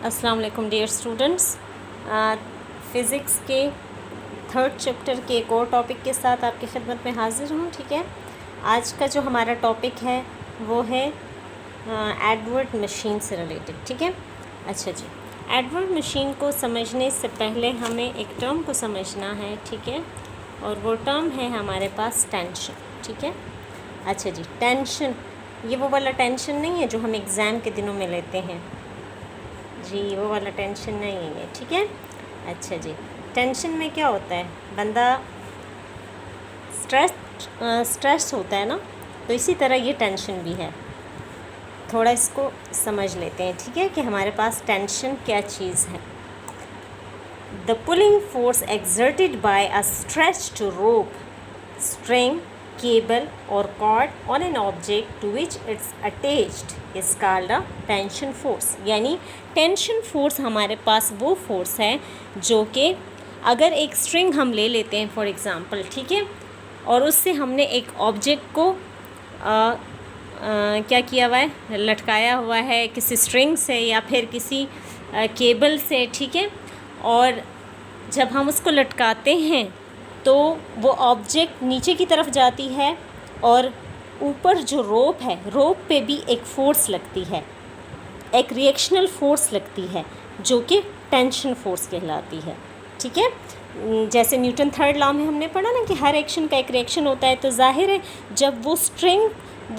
अस्सलाम वालेकुम dear students. Physics के थर्ड चैप्टर के एक और टॉपिक के साथ आपकी खिदमत में हाज़िर हूँ। ठीक है, आज का जो हमारा टॉपिक है वो है एडवर्ड मशीन से रिलेटेड। ठीक है, अच्छा जी, एडवर्ड मशीन को समझने से पहले हमें एक टर्म को समझना है। ठीक है, और वो टर्म है हमारे पास टेंशन। ठीक है, अच्छा जी, टेंशन ये वो वाला टेंशन नहीं है जो हम एग्ज़ाम के दिनों में लेते हैं जी, वो वाला टेंशन नहीं है। ठीक है, अच्छा जी, टेंशन में क्या होता है, बंदा स्ट्रेस होता है ना, तो इसी तरह ये टेंशन भी है। थोड़ा इसको समझ लेते हैं। ठीक है, कि हमारे पास टेंशन क्या चीज़ है। The pulling force exerted by a stretched rope, string, cable or cord on an object to which it's attached is called a tension force। यानी टेंशन फोर्स हमारे पास वो फोर्स है जो कि अगर एक स्ट्रिंग हम ले लेते हैं फॉर एग्ज़ाम्पल, ठीक है, और उससे हमने एक ऑब्जेक्ट को क्या किया हुआ है, लटकाया हुआ है किसी स्ट्रिंग से या फिर किसी केबल से। ठीक है, और जब हम उसको लटकाते हैं तो वो ऑब्जेक्ट नीचे की तरफ जाती है और ऊपर जो रोप है, रोप पे भी एक फ़ोर्स लगती है, एक रिएक्शनल फ़ोर्स लगती है जो कि टेंशन फोर्स कहलाती है। ठीक है, जैसे न्यूटन थर्ड लॉ में हमने पढ़ा ना कि हर एक्शन का एक रिएक्शन होता है, तो जाहिर है जब वो स्ट्रिंग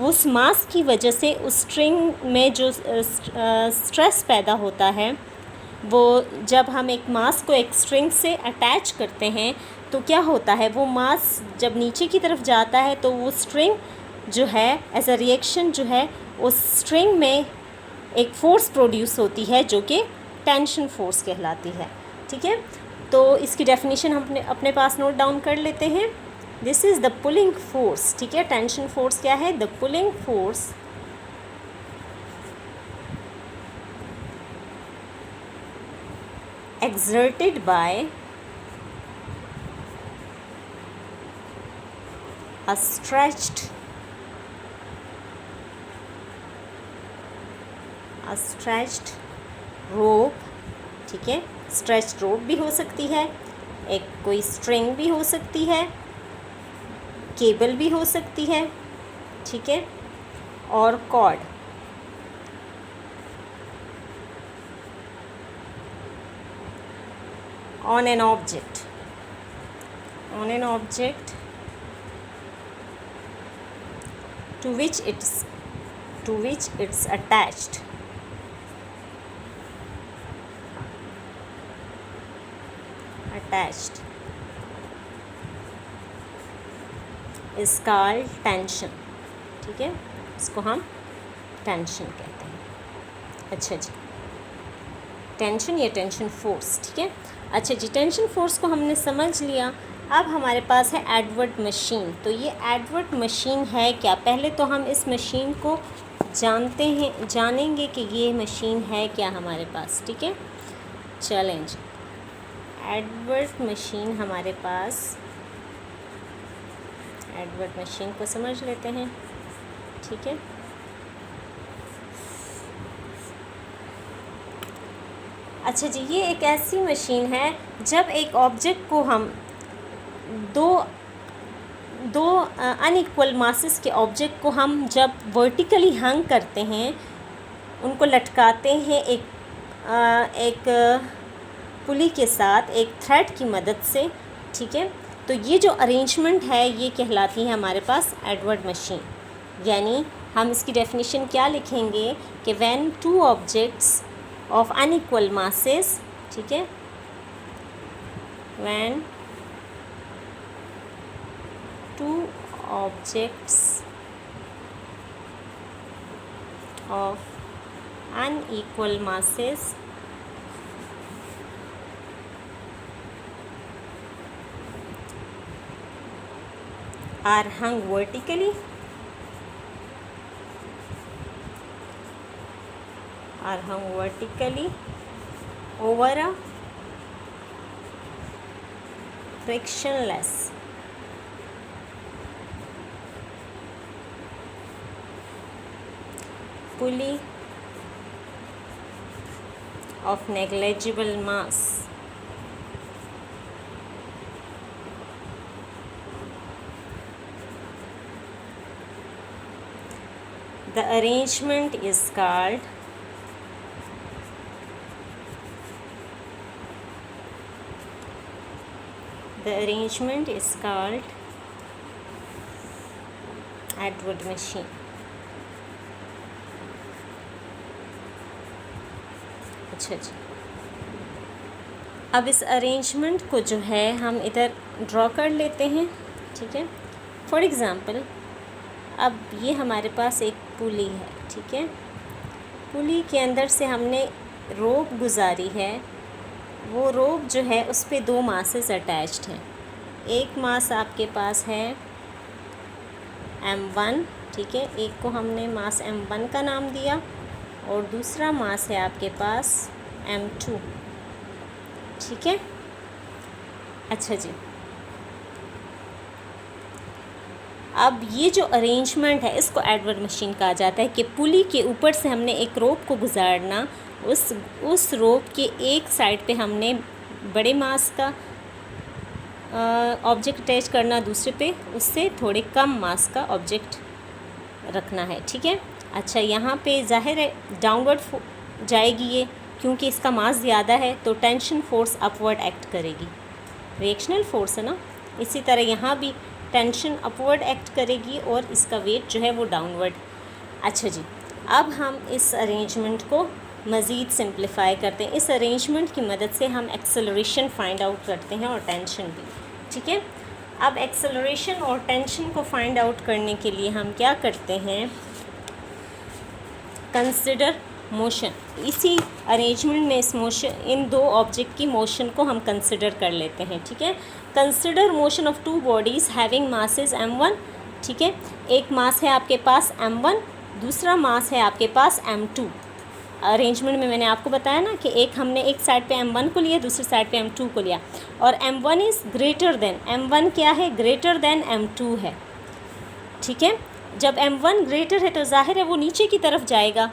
उस मास की वजह से उस स्ट्रिंग में जो स्ट्रेस पैदा होता है, वो जब हम एक मास को एक स्ट्रिंग से अटैच करते हैं तो क्या होता है, वो मास जब नीचे की तरफ जाता है तो वो स्ट्रिंग जो है एज अ रिएक्शन जो है उस स्ट्रिंग में एक फ़ोर्स प्रोड्यूस होती है जो कि टेंशन फोर्स कहलाती है। ठीक है, तो इसकी डेफिनेशन हम अपने पास नोट डाउन कर लेते हैं। This is the pulling force. ठीक है, टेंशन फोर्स क्या है, the pulling force exerted by a stretched rope। ठीक है, स्ट्रेच्ड रोप भी हो सकती है, एक कोई स्ट्रिंग भी हो सकती है, केबल भी हो सकती है। ठीक है, और cord, on an object to which it's attached is called tension। ठीक है, इसको हम टेंशन कहते हैं। अच्छा जी, टेंशन या टेंशन फोर्स। ठीक है, अच्छा जी, टेंशन फोर्स को हमने समझ लिया। अब हमारे पास है एडवर्ड मशीन। तो ये एडवर्ड मशीन है क्या, पहले तो हम इस मशीन को जानेंगे कि ये मशीन है क्या हमारे पास। ठीक है, चैलेंज एडवर्ड मशीन हमारे पास, एडवर्ड मशीन को समझ लेते हैं। ठीक है, अच्छा जी, ये एक ऐसी मशीन है जब एक ऑब्जेक्ट को हम दो अनइक्वल मासेस के ऑब्जेक्ट को हम जब वर्टिकली हंग करते हैं, उनको लटकाते हैं एक पुली के साथ, एक थ्रेड की मदद से। ठीक है, तो ये जो अरेंजमेंट है ये कहलाती है हमारे पास एडवर्ड मशीन। यानी हम इसकी डेफिनेशन क्या लिखेंगे कि when two objects of unequal masses, ठीक है, when two objects of unequal masses are hung vertically over a frictionless pulley of negligible mass. The arrangement is called Atwood machine. अच्छा जी, अब इस अरेंजमेंट को जो है हम इधर ड्रॉ कर लेते हैं, ठीक है। फॉर एग्ज़ाम्पल, अब ये हमारे पास एक पुली है, ठीक है। पुली के अंदर से हमने रोप गुजारी है। वो रोप जो है उस पे 2 मासेस अटैच्ड हैं। एक मास आपके पास है M1, ठीक है। एक को हमने मास M1 का नाम दिया और दूसरा मास है आपके पास M2, ठीक है। अच्छा जी, अब ये जो अरेंजमेंट है इसको एडवर्ड मशीन कहा जाता है कि पुली के ऊपर से हमने एक रोप को गुजारना, उस रोप के एक साइड पे हमने बड़े मास का ऑब्जेक्ट अटैच करना, दूसरे पे उससे थोड़े कम मास का ऑब्जेक्ट रखना है, ठीक है। अच्छा, यहाँ पे जाहिर है डाउनवर्ड जाएगी ये, क्योंकि इसका मास ज़्यादा है तो टेंशन फोर्स अपवर्ड एक्ट करेगी। रिएक्शनल फोर्स है ना, इसी तरह यहाँ भी टेंशन अपवर्ड एक्ट करेगी और इसका वेट जो है वो डाउनवर्ड। अच्छा जी, अब हम इस अरेंजमेंट को मज़ीद सिंप्लीफाई करते हैं। इस अरेंजमेंट की मदद से हम एक्सेलरेशन फाइंड आउट करते हैं और टेंशन भी, ठीक है। अब एक्सेलरेशन और टेंशन को फाइंड आउट करने के लिए हम क्या करते हैं, कंसिडर मोशन। इसी अरेंजमेंट में इस मोशन, इन 2 ऑब्जेक्ट की मोशन को हम कंसिडर कर लेते हैं, ठीक है। Consider motion of 2 bodies having masses M1, ठीक है। एक मास है आपके पास M1, दूसरा मास है आपके पास M2। अरेंजमेंट में मैंने आपको बताया ना कि हमने एक साइड पे M1 को लिया, दूसरी साइड पे M2 को लिया, और M1 is greater than, M1 क्या है, ग्रेटर देन M2 है, ठीक है। जब M1 ग्रेटर है तो जाहिर है वो नीचे की तरफ जाएगा,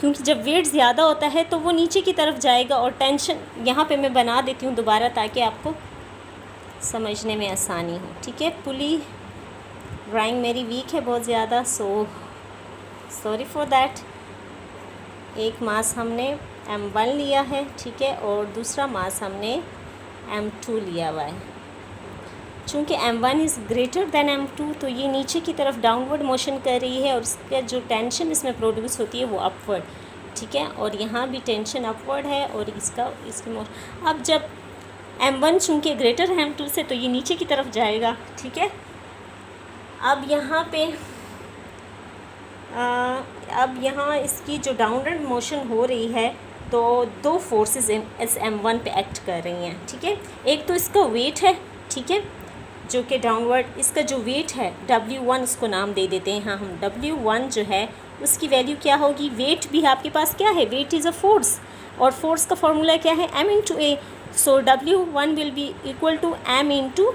क्योंकि जब वेट ज़्यादा होता है तो वो नीचे की तरफ जाएगा। और टेंशन यहाँ पे मैं बना देती हूँ दोबारा ताकि आपको समझने में आसानी हो, ठीक है। पुली ड्राइंग मेरी वीक है बहुत ज़्यादा, सो सॉरी फॉर दैट। एक मास हमने M1 लिया है, ठीक है, और दूसरा मास हमने M2 लिया हुआ है। चूँकि M1 is greater than M2 तो ये नीचे की तरफ डाउनवर्ड मोशन कर रही है और उसका जो टेंशन इसमें प्रोड्यूस होती है वो अपवर्ड, ठीक है। और यहाँ भी टेंशन अपवर्ड है और इसकी मोशन। अब जब M1 चूँकि ग्रेटर है M2 से तो ये नीचे की तरफ जाएगा, ठीक है। अब यहाँ इसकी जो डाउनवर्ड मोशन हो रही है तो 2 फोर्सेस इस M1 पे एक्ट कर रही हैं, ठीक है। एक तो इसका वेट है, ठीक है, जो कि डाउनवर्ड, इसका जो वेट है W1 उसको नाम दे देते हैं। हाँ, हम W1 जो है उसकी वैल्यू क्या होगी, वेट भी आपके पास क्या है, वेट इज़ अ फोर्स, और फोर्स का फॉर्मूला क्या है, M into A। So W1 will be equal to M into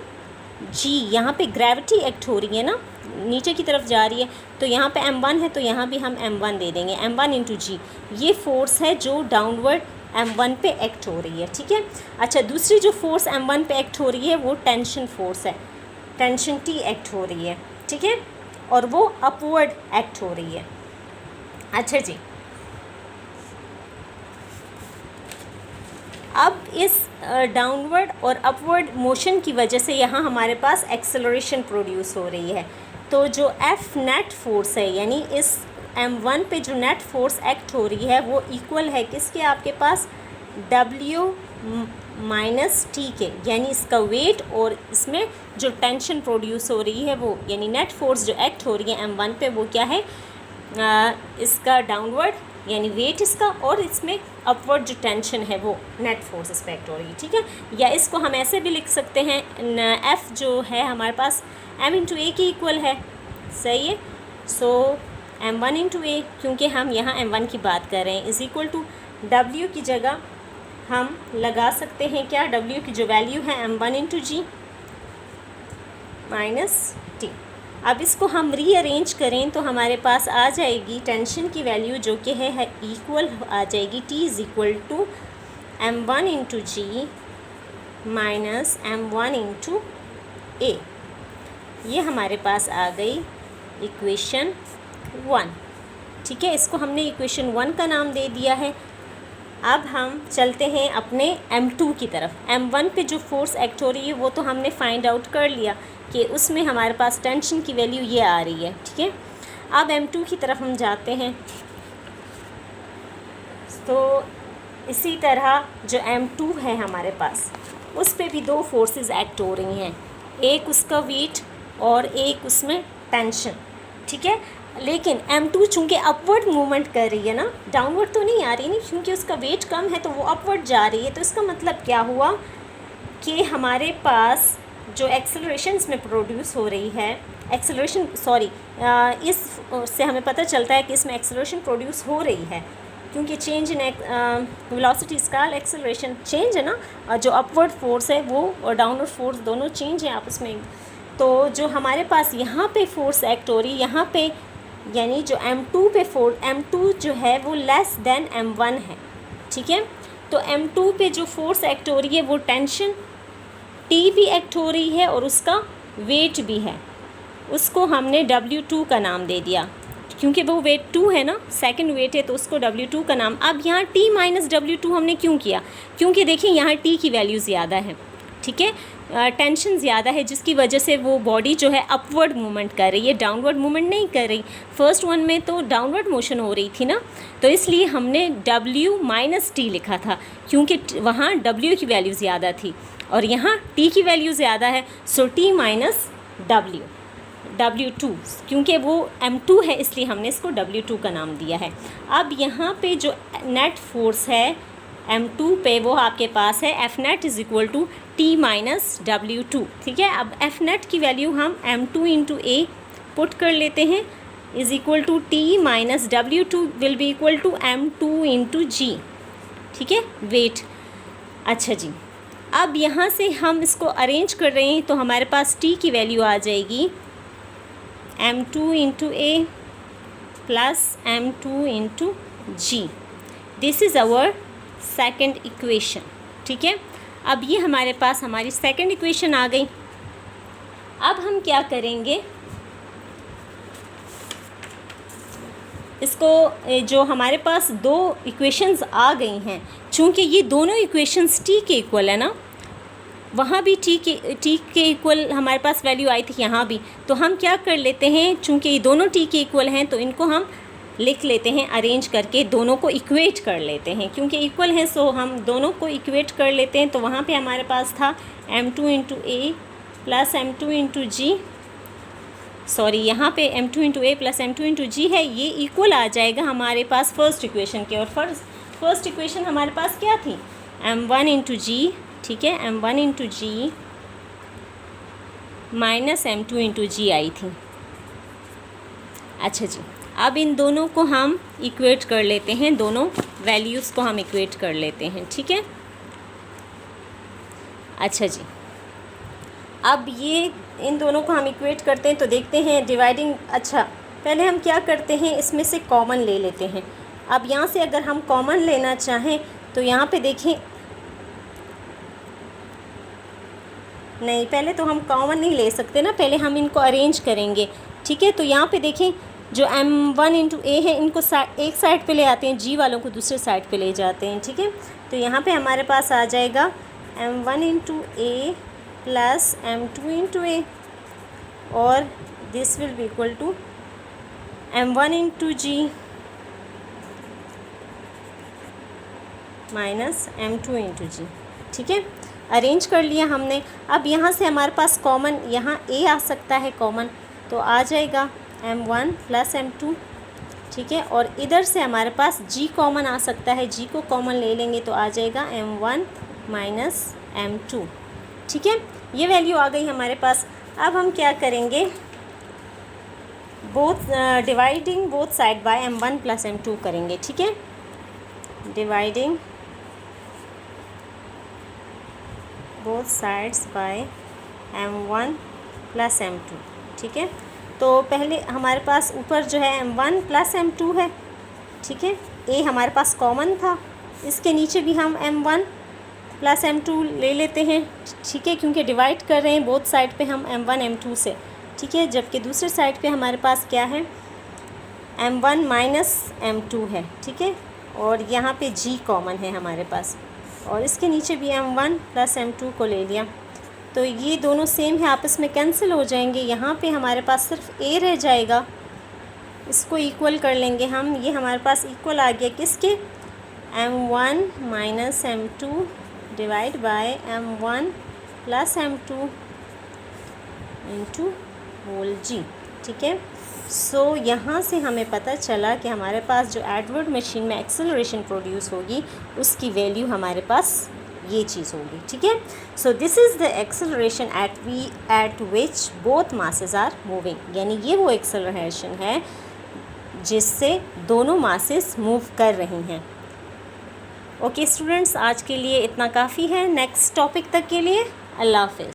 G। यहाँ पे ग्रेविटी एक्ट हो रही है ना, नीचे की तरफ जा रही है, तो यहाँ पे M1 है तो यहाँ भी हम M1 दे देंगे, M1 इंटू G। ये फोर्स है जो डाउनवर्ड M1 पे एक्ट हो रही है, ठीक है। अच्छा, दूसरी जो फोर्स M1 पे एक्ट हो रही है वो टेंशन फोर्स है, टेंशन T एक्ट हो रही है, ठीक है, और वो अपवर्ड एक्ट हो रही है। अच्छा जी, अब इस डाउनवर्ड और अपवर्ड मोशन की वजह से यहाँ हमारे पास एक्सेलरेशन प्रोड्यूस हो रही है। तो जो F नेट फोर्स है, यानी इस M1 पे जो नेट फोर्स एक्ट हो रही है वो इक्वल है किसके, आपके पास W माइनस T के, यानी इसका वेट और इसमें जो टेंशन प्रोड्यूस हो रही है वो, यानी नेट फोर्स जो एक्ट हो रही है M1 पे वो क्या है, इसका डाउनवर्ड यानी वेट इसका, और इसमें अपवर्ड जो टेंशन है वो नेट फोर्स इस पर एक्ट हो रही है, ठीक है। या इसको हम ऐसे भी लिख सकते हैं, F जो है हमारे पास M इंटू A की इक्वल है, सही है। सो M1 इंटू A, क्योंकि हम यहाँ M1 की बात कर रहे हैं, इज़ इक्वल टू W की जगह हम लगा सकते हैं क्या, W की जो वैल्यू है M1 into G minus T। अब इसको हम रीअरेंज करें तो हमारे पास आ जाएगी टेंशन की वैल्यू जो कि है इक्वल आ जाएगी T is equal to m1 into G minus m1 into A. ये हमारे पास आ गई इक्वेशन 1। ठीक है, इसको हमने इक्वेशन 1 का नाम दे दिया है। अब हम चलते हैं अपने m2 की तरफ। m1 पे जो फोर्स एक्ट हो रही है वो तो हमने फाइंड आउट कर लिया कि उसमें हमारे पास टेंशन की वैल्यू ये आ रही है। ठीक है, अब m2 की तरफ हम जाते हैं। तो इसी तरह जो m2 है हमारे पास, उस पे भी दो फोर्सेस एक्ट हो रही हैं, एक उसका वेट और एक उसमें टेंशन। ठीक है, लेकिन m2 चूँकि अपवर्ड मूवमेंट कर रही है ना, डाउनवर्ड तो नहीं आ रही नहीं, क्योंकि उसका वेट कम है तो वो अपवर्ड जा रही है। तो इसका मतलब क्या हुआ कि हमारे पास जो एक्सेलरेशन इसमें प्रोड्यूस हो रही है, एक्सेलरेशन इस से हमें पता चलता है कि इसमें एक्सेलरेशन प्रोड्यूस हो रही है, क्योंकि change in velocity scale acceleration change है ना, और जो अपवर्ड फोर्स है वो और डाउनवर्ड फोर्स दोनों चेंज है आपस में। तो जो हमारे पास यहाँ पे फोर्स एक्ट हो रही है, यहाँ पे यानी जो m2 पे m2 जो है वो लेस देन m1 है। ठीक है, तो m2 पे जो फोर्स एक्ट हो रही है वो टेंशन T भी एक्ट हो रही है और उसका वेट भी है, उसको हमने W2 का नाम दे दिया, क्योंकि वो वेट 2 है ना, सेकंड वेट है तो उसको W2 का नाम। अब यहाँ T माइनस W2 हमने क्यों किया, क्योंकि देखिए यहाँ T की वैल्यू ज़्यादा है। ठीक है, टेंशन ज़्यादा है, जिसकी वजह से वो बॉडी जो है अपवर्ड मूवमेंट कर रही है, डाउनवर्ड मूवमेंट नहीं कर रही। फर्स्ट वन में तो डाउनवर्ड मोशन हो रही थी ना, तो इसलिए हमने W माइनस टी लिखा था, क्योंकि वहाँ W की वैल्यू ज़्यादा थी और यहाँ T की वैल्यू ज़्यादा है। सो T माइनस W2, क्योंकि वो m2 है इसलिए हमने इसको W2 का नाम दिया है। अब यहाँ पे जो नेट फोर्स है m2 पे वो आपके पास है F net is equal to T minus W2। ठीक है, अब F नेट की वैल्यू हम m2 इंटू ए पुट कर लेते हैं, is equal to T minus W2 will be equal to m2 into G. ठीक है, वेट। अच्छा जी, अब यहाँ से हम इसको अरेंज कर रहे हैं तो हमारे पास T की वैल्यू आ जाएगी m2 into A plus m2 into g. This is our second equation. ठीक है, अब ये हमारे पास हमारी सेकेंड इक्वेशन आ गई। अब हम क्या करेंगे, इसको जो हमारे पास दो इक्वेशंस आ गई हैं, चूँकि ये दोनों इक्वेशंस T के इक्वल है ना, वहाँ भी T के इक्वल हमारे पास वैल्यू आई थी, यहाँ भी। तो हम क्या कर लेते हैं, चूँकि ये दोनों T के इक्वल हैं तो इनको हम लिख लेते हैं अरेंज करके, दोनों को इक्वेट कर लेते हैं, क्योंकि इक्वल हैं सो हम दोनों को इक्वेट कर लेते हैं। तो वहाँ पे हमारे पास था m2 इंटू ए प्लस m2 इंटू जी, यहाँ पे m2 इंटू ए प्लस m2 इंटू जी है, ये इक्वल आ जाएगा हमारे पास फर्स्ट इक्वेशन के। और फर्स्ट इक्वेशन हमारे पास क्या थी, m1 इंटू जी। ठीक है, m1 into G minus m2 into जी आई थी। अच्छा जी, अब इन दोनों को हम इक्वेट कर लेते हैं, दोनों वैल्यूज़ को हम इक्वेट कर लेते हैं। ठीक है, अच्छा जी, अब ये इन दोनों को हम इक्वेट करते हैं तो देखते हैं डिवाइडिंग। अच्छा, पहले हम क्या करते हैं, इसमें से कॉमन ले लेते हैं। अब यहाँ से अगर हम कॉमन लेना चाहें तो यहाँ पे देखें, नहीं पहले तो हम कॉमन नहीं ले सकते ना, पहले हम इनको अरेंज करेंगे। ठीक है, तो यहाँ पे देखें जो m1 इंटू ए है इनको एक साइड पे ले आते हैं, जी वालों को दूसरे साइड पे ले जाते हैं। ठीक है, तो यहाँ पे हमारे पास आ जाएगा m1 into A plus m2 into A, और this will be equal to m1 into G minus m2 into G. ठीक है, अरेंज कर लिया हमने। अब यहाँ से हमारे पास कॉमन, यहाँ a आ सकता है कॉमन, तो आ जाएगा m1 प्लस m2। ठीक है, और इधर से हमारे पास g कॉमन आ सकता है, g को कॉमन ले लेंगे तो आ जाएगा m1 माइनस m2। ठीक है, ये वैल्यू आ गई हमारे पास। अब हम क्या करेंगे, dividing both side by m1 plus m2 करेंगे। ठीक है, dividing both sides by m1 plus m2। ठीक है, तो पहले हमारे पास ऊपर जो है m1 प्लस m2 है। ठीक है, a हमारे पास कॉमन था इसके नीचे भी हम m1 प्लस m2 ले लेते हैं, ठीक है, क्योंकि डिवाइड कर रहे हैं बोथ साइड पे हम m1 m2 से, ठीक है, जबकि दूसरे साइड पे हमारे पास क्या है, m1 माइनस m2 है, ठीक है, और यहाँ पे g कॉमन है हमारे पास, और इसके नीचे भी m1 प्लस m2 को ले लिया, तो ये दोनों सेम है, आपस में कैंसिल हो जाएंगे। यहाँ पे हमारे पास सिर्फ a रह जाएगा, इसको इक्वल कर लेंगे हम, ये हमारे पास इक्वल आ गया किसके, m1 minus m2 divide by m1 plus m2 into whole g, ठीक है। सो यहाँ से हमें पता चला कि हमारे पास जो एडवर्ड मशीन में एक्सेलरेशन प्रोड्यूस होगी उसकी वैल्यू हमारे पास ये चीज़ होगी, ठीक है। So this is the acceleration at which both masses are moving, यानी ये वो एक्सेलरेशन है जिससे दोनों मासेस मूव कर रही हैं। ओके स्टूडेंट्स, आज के लिए इतना काफ़ी है। नेक्स्ट टॉपिक तक के लिए अल्लाह हाफ़िज़।